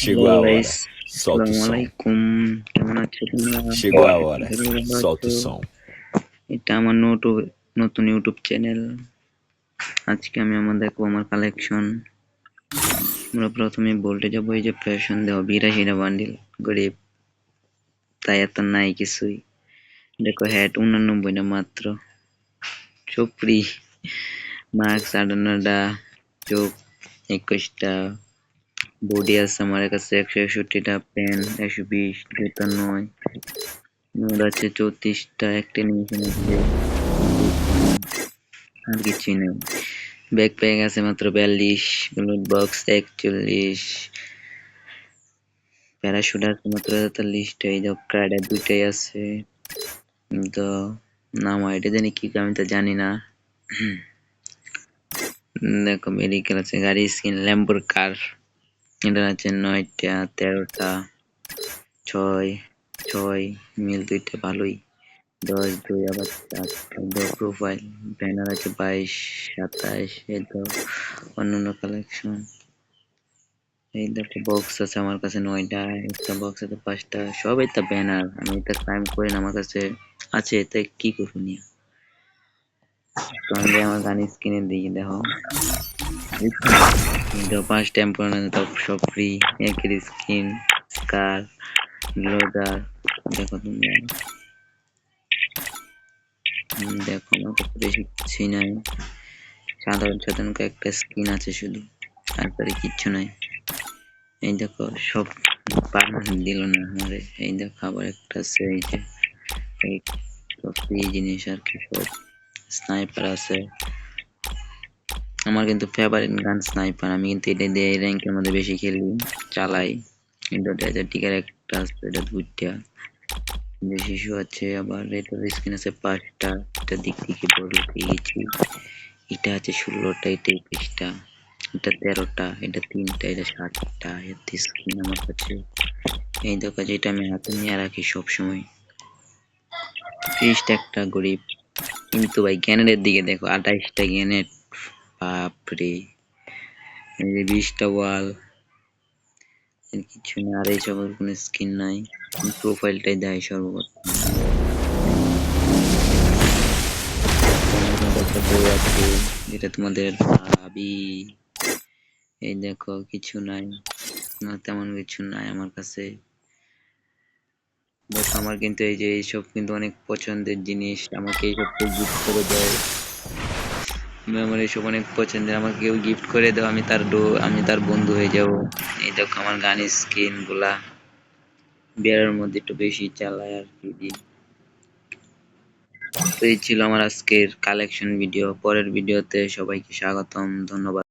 Chegou hello a guys, hora. Solta o আসসালামু som. আলাইকুম। কেমন আছো তোমরা? Chegou a hora. আশা করি ভালো Solta আছো। o som. এটা আমার নতুন ইউটিউব চ্যানেল। আজকে আমি দেখবো আমার কালেকশন। আমরা প্রথমে বলতে যাবো এই যে ফ্যাশন দেওয়া 82টা বান্ডিল, গরিব তাই এত নাই কিছুই। দেখো হ্যাট 89 মাত্র, সব ফ্রি। মাস্ক 58টা, চোখ 21টা, বডি আছে আমার কাছে 161টা, পেন 120, জুতা 9, নোট আছে 34টা, একটা নিমিশন আছে আর কিছুই নেই। ব্যাকপ্যাক আছে মাত্র 42, ব্লুট বক্স 41, প্যারাশুট আছে মাত্র 43টা, এই যে ক্রাডা 2টাই আছে। তো নাম এটা জানি কি আমি তো জানি না। দেখো মেডিকেল আছে, গাড়ি স্কিন ল্যাম্বোর কার, এটা আছে 9টা, 13টা, 6 মিল 2টা ভালোই, 10 2 আবার 4টা প্রোফাইল, ব্যানার আছে 22 27, এই তো অন্যান্য কালেকশন। এই দেখো বক্স আছে আমার কাছে 9টা, একটা বক্স আছে 5টা, সব এটা ব্যানার। আমি এটা ক্লাইম করি না, আমার কাছে আছে, তাই কি করবো নিয়ে। তো আমি আমার গান স্ক্রিনের দিকে দেখো, 5 টেম্পোরারি সব ফ্রি, একের স্কিন, স্কার, গ্লোজার। দেখো তুমি, দেখো আমার কাছে বেশি কিছুই নাই, সাধারণ একটা স্কিন আছে শুধু, তারপরে কিচ্ছু নাই। এই দেখো সব পারমানেন্ট দিল না আমারে। এই দেখো আবার একটা আছে, এই যে এই ফ্রি জিনিস আর কি, সব স্নাইপার আছে। আমার কিন্তু ফেভারিট গান স্নাইপার, আমি কিন্তু এটা দিয়ে র্যাঙ্কের মধ্যে বেশি খেলি, চালাই। কিন্তু টিকার একটা আছে, এটা 2টা, শিশু আছে, আবার রেটার স্কিন আছে 5টা, এটা দিক থেকে বড় পেয়েছি। এটা আছে 16টা, এটা 21টা, এটা 13টা, এটা 3টা, এটা 7টা, এর স্কিন আমার কাছে। এই দেখো যেটা আমি হাতে নিয়ে রাখি সব সময়, 30টা একটা গরিব। কিন্তু ভাই গ্যানেটের দিকে দেখো, 28টা গ্যানেট, বাপরে। এই যে 20টা ওয়াল, এর কিছু না। আর এইসবের কোনো স্কিন নাই, প্রোফাইলটাই দেয় সর্বপ্রথম। একটা বউ আছে, যেটা তোমাদের ভাবি। এই দেখো কিছু নাই, না তেমন কিছু নাই আমার কাছে। দেখো আমার কিন্তু এই যে এইসব কিন্তু অনেক পছন্দের জিনিস, আমাকে এইসব কেউ গিফট করে দেয়। আমার এইসব অনেক পছন্দের, আমাকে কেউ গিফট করে দাও, আমি তার বন্ধু হয়ে যাব। এই দেখো আমার গান স্কিন গুলা, বিয়ারের মধ্যে একটু বেশি চালায় আর কি। তো এই ছিল আমার আজকের কালেকশন ভিডিও। পরের ভিডিওতে সবাইকে স্বাগতম, ধন্যবাদ।